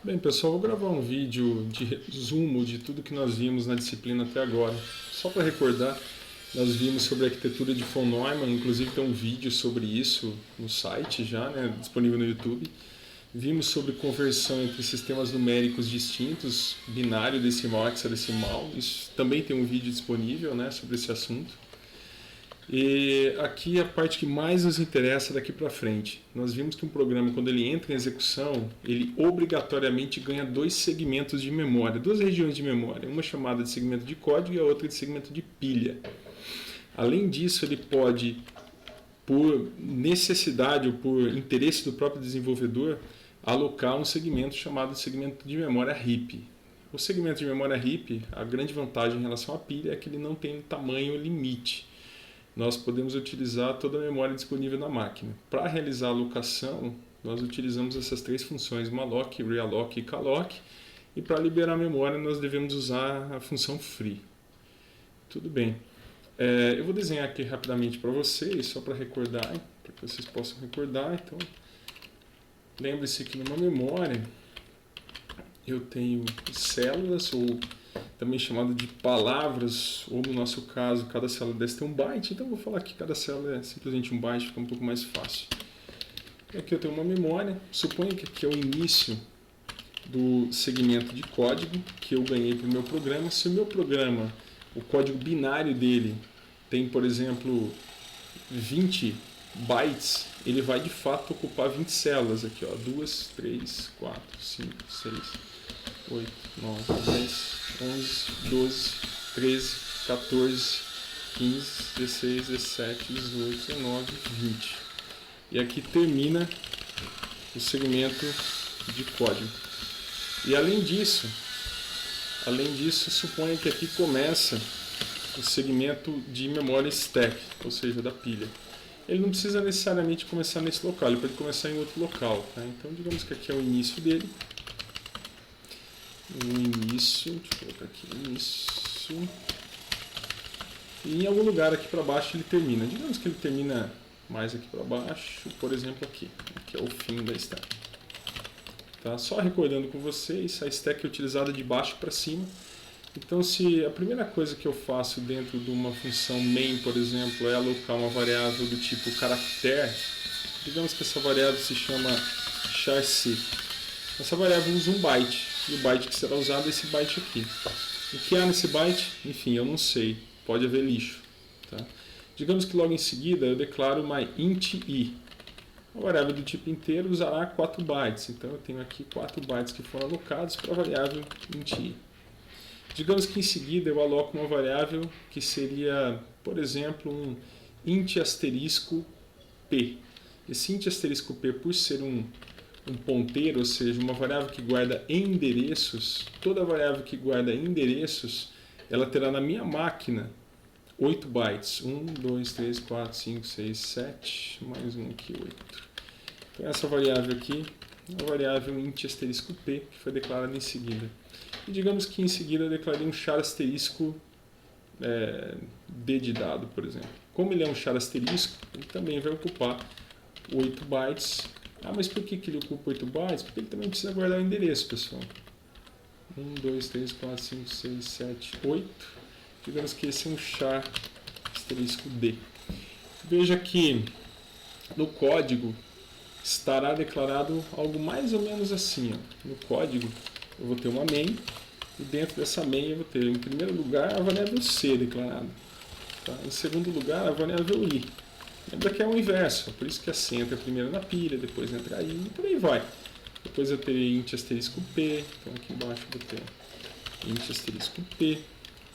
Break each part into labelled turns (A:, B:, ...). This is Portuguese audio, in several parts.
A: Bem, pessoal, vou gravar um vídeo de resumo de tudo que nós vimos na disciplina até agora. Só para recordar, nós vimos sobre a arquitetura de von Neumann, inclusive tem um vídeo sobre isso no site já, né, disponível no YouTube. Vimos sobre conversão entre sistemas numéricos distintos, binário, decimal, hexadecimal. Isso também tem um vídeo disponível, né, sobre esse assunto. E aqui a parte que mais nos interessa daqui para frente. Nós vimos que um programa, quando ele entra em execução, ele obrigatoriamente ganha dois segmentos de memória, duas regiões de memória, uma chamada de segmento de código e a outra de segmento de pilha. Além disso, ele pode, por necessidade ou por interesse do próprio desenvolvedor, alocar um segmento chamado de segmento de memória heap. O segmento de memória heap, a grande vantagem em relação à pilha é que ele não tem tamanho limite. Nós podemos utilizar toda a memória disponível na máquina. Para realizar a alocação, nós utilizamos essas três funções, malloc, realloc e calloc, e para liberar a memória nós devemos usar a função free. Tudo bem. Eu vou desenhar aqui rapidamente para vocês, só para recordar, para que vocês possam recordar. Então, lembre-se que numa memória eu tenho células, ou também chamado de palavras, ou no nosso caso, cada célula dessa tem um byte, então eu vou falar que cada célula é simplesmente um byte, fica um pouco mais fácil. E aqui eu tenho uma memória, suponho que aqui é o início do segmento de código que eu ganhei para o meu programa. Se o meu programa, o código binário dele, tem, por exemplo, 20 bytes, ele vai de fato ocupar 20 células aqui, ó, 2, 3, 4, 5, 6, 8, 9, 10, 11, 12, 13, 14, 15, 16, 17, 18, 19, 20. E aqui termina o segmento de código. E além disso, suponha que aqui começa o segmento de memória stack, ou seja, da pilha. Ele não precisa necessariamente começar nesse local, ele pode começar em outro local. Tá? Então, digamos que aqui é o início dele. Deixa eu colocar aqui, início. E em algum lugar aqui para baixo ele termina. Digamos que ele termina mais aqui para baixo, por exemplo aqui é o fim da stack. Tá? Só recordando com vocês, a stack é utilizada de baixo para cima. Então, se a primeira coisa que eu faço dentro de uma função main, por exemplo, é alocar uma variável do tipo caractere, digamos que essa variável se chama char_c. Essa variável usa um byte, e o byte que será usado é esse byte aqui. O que há nesse byte? Enfim, eu não sei, pode haver lixo. Tá? Digamos que logo em seguida eu declaro uma int i. A variável do tipo inteiro usará 4 bytes, então eu tenho aqui 4 bytes que foram alocados para a variável int i. Digamos que em seguida eu aloco uma variável que seria, por exemplo, um int asterisco p. Esse int asterisco p, por ser um ponteiro, ou seja, uma variável que guarda endereços, toda variável que guarda endereços, ela terá na minha máquina 8 bytes. 1, 2, 3, 4, 5, 6, 7, mais um aqui, 8. Então essa variável aqui é a variável int asterisco p, que foi declarada em seguida. E digamos que em seguida eu declarei um char asterisco d de dado, por exemplo. Como ele é um char asterisco, ele também vai ocupar 8 bytes. Ah, mas por que ele ocupa 8 bytes? Porque ele também precisa guardar o endereço, pessoal. 1, 2, 3, 4, 5, 6, 7, 8. Digamos que esse é um char asterisco d. Veja que no código estará declarado algo mais ou menos assim. Ó. No código eu vou ter uma main, e dentro dessa main eu vou ter, em primeiro lugar, a variável c declarada. Tá? Em segundo lugar, a variável i. Lembra que é o inverso, por isso que a C entra primeiro na pilha, depois entra a I, e por aí vai. Depois eu terei int asterisco P, então aqui embaixo eu vou ter int asterisco P,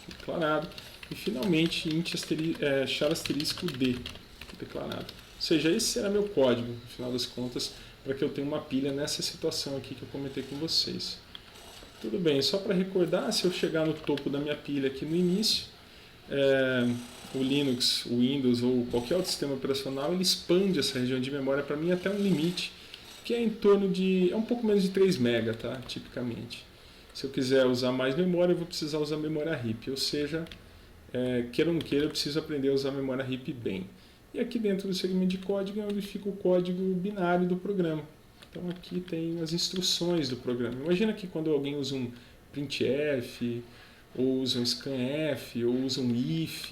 A: declarado, e finalmente char asterisco D, declarado. Ou seja, esse será meu código, no final das contas, para que eu tenha uma pilha nessa situação aqui que eu comentei com vocês. Tudo bem, só para recordar, se eu chegar no topo da minha pilha aqui no início, o Linux, o Windows ou qualquer outro sistema operacional, ele expande essa região de memória para mim até um limite, que é em torno de, um pouco menos de 3 MB, tá? Tipicamente. Se eu quiser usar mais memória, eu vou precisar usar memória heap, ou seja, queira ou não queira, eu preciso aprender a usar memória heap bem. E aqui dentro do segmento de código é onde fica o código binário do programa. Então aqui tem as instruções do programa. Imagina que quando alguém usa um printf, ou usa um scanf, ou usa um if.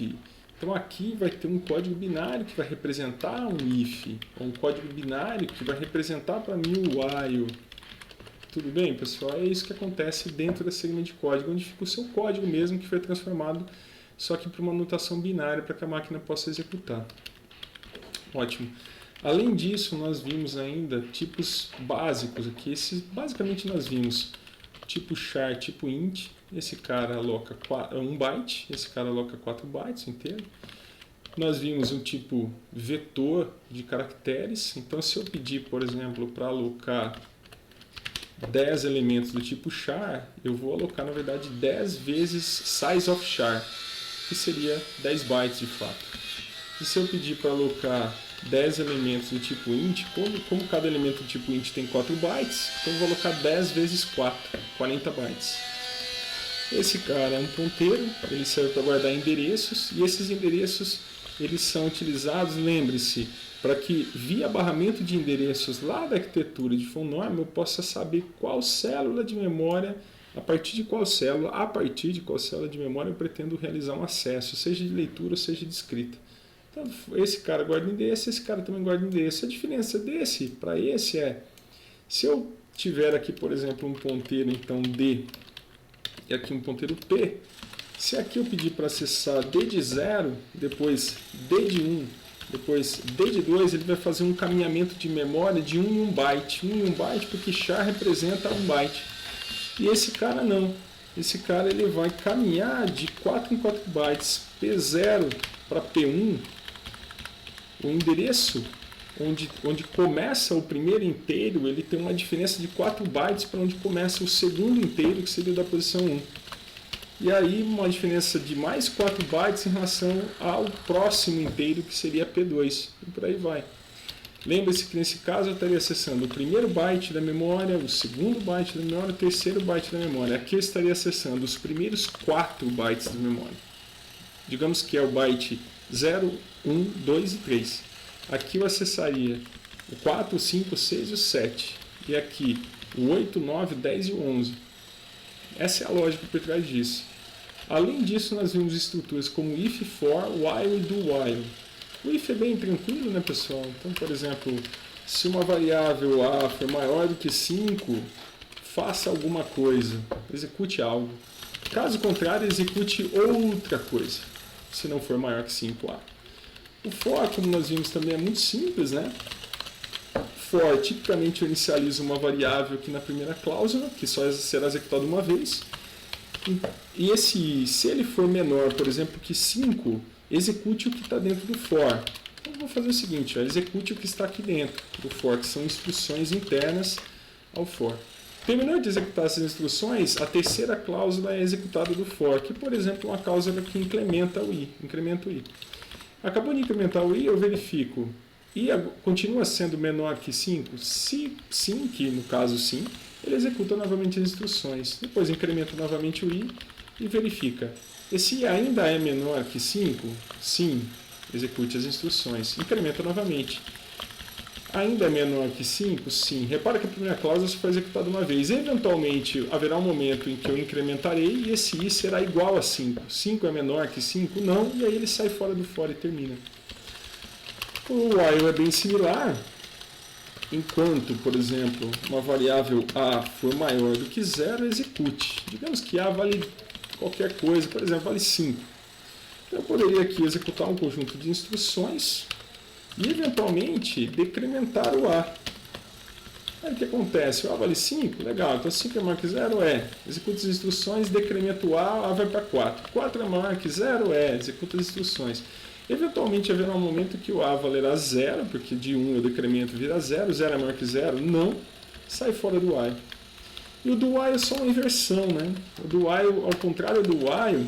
A: Então aqui vai ter um código binário que vai representar um if, ou um código binário que vai representar para mim o while. Tudo bem, pessoal? É isso que acontece dentro dessa linha de código, onde fica o seu código mesmo que foi transformado só que para uma notação binária para que a máquina possa executar. Ótimo. Além disso, nós vimos ainda tipos básicos aqui. Basicamente nós vimos tipo char, tipo int. Esse cara aloca 1 byte, esse cara aloca 4 bytes inteiro. Nós vimos um tipo vetor de caracteres. Então, se eu pedir, por exemplo, para alocar 10 elementos do tipo char, eu vou alocar, na verdade, 10 vezes size of char, que seria 10 bytes de fato. E se eu pedir para alocar 10 elementos do tipo int, como cada elemento do tipo int tem 4 bytes, então eu vou alocar 10 vezes 4, 40 bytes. Esse cara é um ponteiro, ele serve para guardar endereços, e esses endereços eles são utilizados, lembre-se, para que via barramento de endereços lá da arquitetura de von Neumann eu possa saber qual célula de memória, a partir de qual célula de memória eu pretendo realizar um acesso, seja de leitura ou seja de escrita. Então, esse cara guarda endereço, esse cara também guarda endereço. A diferença desse para esse é, se eu tiver aqui, por exemplo, um ponteiro então D e aqui um ponteiro P, se aqui eu pedir para acessar D de 0, depois D de 1, depois D de 2, ele vai fazer um caminhamento de memória de 1 em 1 byte. 1 em 1 byte porque char representa 1 byte. E esse cara não. Esse cara ele vai caminhar de 4 em 4 bytes. P0 para P1, o endereço onde começa o primeiro inteiro, ele tem uma diferença de 4 bytes para onde começa o segundo inteiro, que seria da posição 1. E aí uma diferença de mais 4 bytes em relação ao próximo inteiro, que seria P2. E por aí vai. Lembre-se que nesse caso eu estaria acessando o primeiro byte da memória, o segundo byte da memória, o terceiro byte da memória. Aqui eu estaria acessando os primeiros 4 bytes da memória. Digamos que é o byte 0, 1, 2 e 3. Aqui eu acessaria o 4, o 5, o 6 e o 7. E aqui o 8, 9, 10 e o 11. Essa é a lógica por trás disso. Além disso, nós vimos estruturas como if, for, while e do while. O if é bem tranquilo, né, pessoal? Então, por exemplo, se uma variável a for maior do que 5, faça alguma coisa, execute algo. Caso contrário, execute outra coisa, se não for maior que 5a. O for, como nós vimos, também é muito simples, né? For, tipicamente, eu inicializo uma variável aqui na primeira cláusula, que só será executada uma vez. E se ele for menor, por exemplo, que 5, execute o que está dentro do for. Então, vou fazer o seguinte, execute o que está aqui dentro do for, que são instruções internas ao for. Terminou de executar essas instruções, a terceira cláusula é executada do for, que, por exemplo, é uma cláusula que incrementa o i. Acabou de incrementar o i, eu verifico. I continua sendo menor que 5? Se sim, que no caso sim, ele executa novamente as instruções. Depois incrementa novamente o i e verifica. Esse i ainda é menor que 5? Sim, execute as instruções. Incrementa novamente. Ainda é menor que 5? Sim. Repara que a primeira cláusula só foi executada uma vez. Eventualmente, haverá um momento em que eu incrementarei e esse i será igual a 5. 5 é menor que 5? Não. E aí ele sai fora do for e termina. O while é bem similar. Enquanto, por exemplo, uma variável a for maior do que 0, execute. Digamos que a vale qualquer coisa, por exemplo, vale 5. Então, eu poderia aqui executar um conjunto de instruções e, eventualmente, decrementar o a. Aí o que acontece? O a vale 5? Legal, então 5 é maior que 0? Executa as instruções, decrementa o a vai para 4. 4 é maior que 0? Executa as instruções. Eventualmente haverá um momento que o a valerá 0, porque de 1 eu decremento e vira 0. 0 é maior que 0? Não. Sai fora do while. E o do while é só uma inversão, né? O do while, ao contrário do while,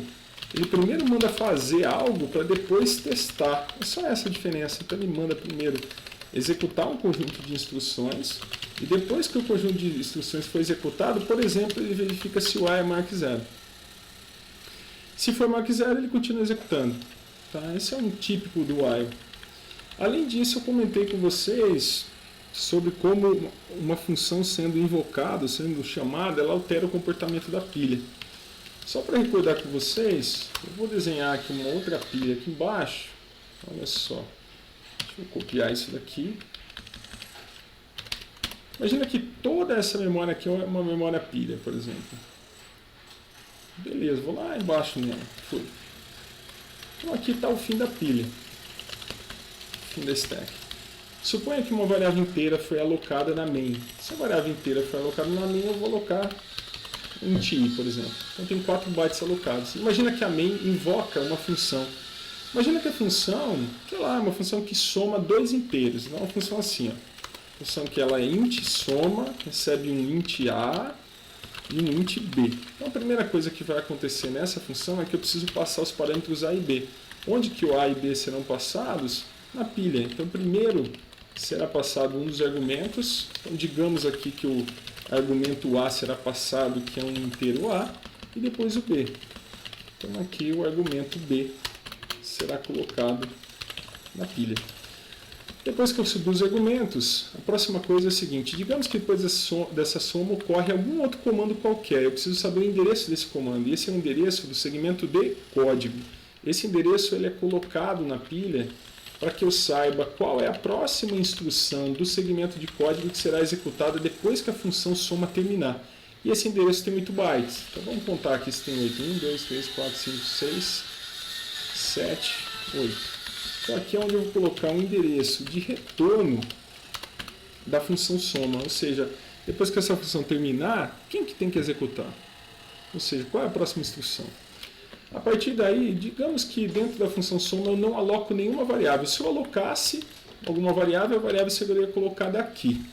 A: ele primeiro manda fazer algo para depois testar. É só essa a diferença. Então ele manda primeiro executar um conjunto de instruções e depois que o conjunto de instruções for executado, por exemplo, ele verifica se o a é maior que 0. Se for maior que 0, ele continua executando. Tá? Esse é um típico do while. Além disso, eu comentei com vocês sobre como uma função sendo invocada, sendo chamada, ela altera o comportamento da pilha. Só para recordar com vocês, eu vou desenhar aqui uma outra pilha aqui embaixo. Olha só, deixa eu copiar isso daqui. Imagina que toda essa memória aqui é uma memória pilha, por exemplo. Beleza, vou lá embaixo nela. Fui. Então aqui está o fim da pilha. Fim da stack. Suponha que uma variável inteira foi alocada na main. Se a variável inteira foi alocada na main, eu vou alocar int i, por exemplo. Então tem 4 bytes alocados. Imagina que a main invoca uma função. Imagina que a função, sei lá, uma função que soma 2 inteiros. Então é uma função assim, ó. Função que ela é int soma, recebe um int a e um int b. Então a primeira coisa que vai acontecer nessa função é que eu preciso passar os parâmetros a e b. Onde que o a e b serão passados? Na pilha. Então primeiro será passado um dos argumentos. Então digamos aqui que o argumento a será passado, que é um inteiro a, e depois o b. Então aqui o argumento b será colocado na pilha. Depois que eu subi os argumentos, a próxima coisa é a seguinte: digamos que depois dessa soma ocorre algum outro comando qualquer. Eu preciso saber o endereço desse comando. E esse é o endereço do segmento de código. Esse endereço ele é colocado na pilha para que eu saiba qual é a próxima instrução do segmento de código que será executada depois que a função soma terminar. E esse endereço tem 8 bytes. Então vamos contar aqui se tem 8. 1, 2, 3, 4, 5, 6, 7, 8. Então aqui é onde eu vou colocar um endereço de retorno da função soma, ou seja, depois que essa função terminar, quem que tem que executar? Ou seja, qual é a próxima instrução? A partir daí, digamos que dentro da função soma eu não aloco nenhuma variável. Se eu alocasse alguma variável, a variável seria colocada aqui.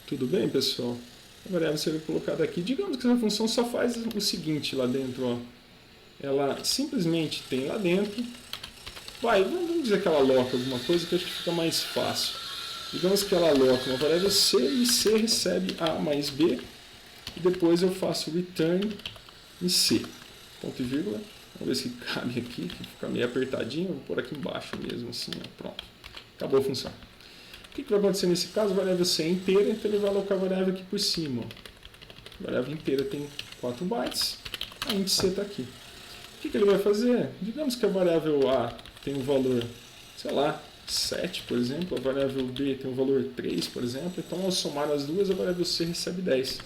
A: Tudo bem, pessoal? A variável seria colocada aqui. Digamos que essa função só faz o seguinte lá dentro, ó. Ela simplesmente tem lá dentro. Vamos dizer que ela aloca alguma coisa que acho que fica mais fácil. Digamos que ela aloca uma variável C e C recebe A mais B. E depois eu faço return em C. Ponto e vírgula. Vamos ver se cabe aqui, que fica meio apertadinho. Vou pôr aqui embaixo mesmo, assim. Ó. Pronto. Acabou a função. O que vai acontecer nesse caso? A variável C é inteira, então ele vai alocar a variável aqui por cima. Ó. A variável inteira tem 4 bytes. A int C está aqui. O que ele vai fazer? Digamos que a variável A tem um valor, sei lá, 7, por exemplo, a variável B tem um valor 3, por exemplo, então ao somar as duas, a variável C recebe 10.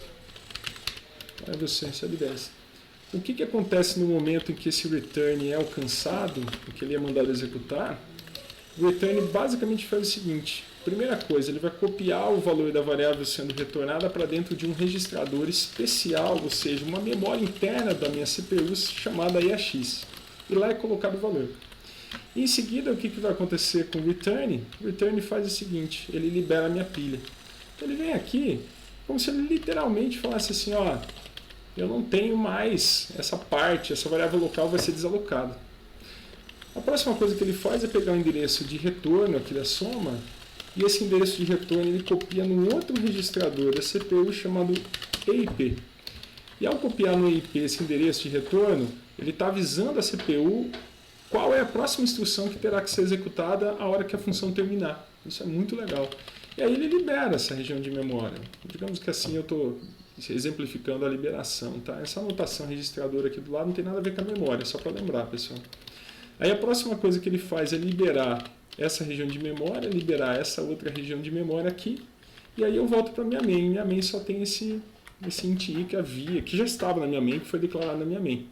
A: A variável C recebe 10. O que acontece no momento em que esse return é alcançado, em que ele é mandado executar? O return basicamente faz o seguinte: primeira coisa, ele vai copiar o valor da variável sendo retornada para dentro de um registrador especial, ou seja, uma memória interna da minha CPU chamada EAX. E lá é colocado o valor. E em seguida, o que vai acontecer com o return? O return faz o seguinte: ele libera a minha pilha. Então ele vem aqui, como se ele literalmente falasse assim: ó, eu não tenho mais essa parte, essa variável local vai ser desalocada. A próxima coisa que ele faz é pegar o endereço de retorno aqui da soma, e esse endereço de retorno ele copia num outro registrador da CPU chamado EIP. E ao copiar no EIP esse endereço de retorno, ele está avisando a CPU qual é a próxima instrução que terá que ser executada a hora que a função terminar. Isso é muito legal. E aí ele libera essa região de memória. Digamos que assim eu estou exemplificando a liberação. Tá? Essa anotação registradora aqui do lado não tem nada a ver com a memória, só para lembrar, pessoal. Aí a próxima coisa que ele faz é liberar essa região de memória, liberar essa outra região de memória aqui, e aí eu volto para a minha main. Minha main só tem esse int i que já estava na minha main, que foi declarado na minha main.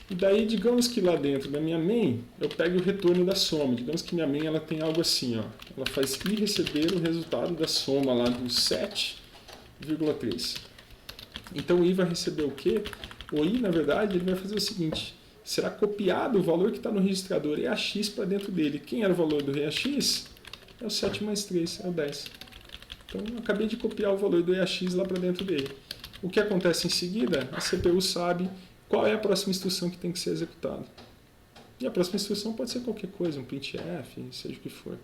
A: E daí, digamos que lá dentro da minha main, eu pego o retorno da soma. Digamos que minha main ela tem algo assim, ó. Ela faz i receber o resultado da soma lá do 7,3. Então o i vai receber o quê? O i, na verdade, ele vai fazer o seguinte: será copiado o valor que está no registrador EAX para dentro dele. Quem era o valor do EAX? É o 7 mais 3, é o 10. Então eu acabei de copiar o valor do EAX lá para dentro dele. O que acontece em seguida? A CPU sabe qual é a próxima instrução que tem que ser executada. E a próxima instrução pode ser qualquer coisa, um printf, seja o que for.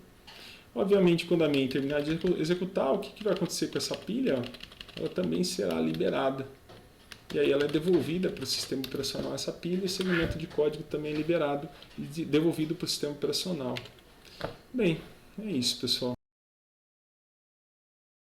A: Obviamente, quando a main terminar de executar, o que vai acontecer com essa pilha? Ela também será liberada. E aí ela é devolvida para o sistema operacional essa pilha, e o segmento de código também é liberado e devolvido para o sistema operacional. Bem, é isso, pessoal.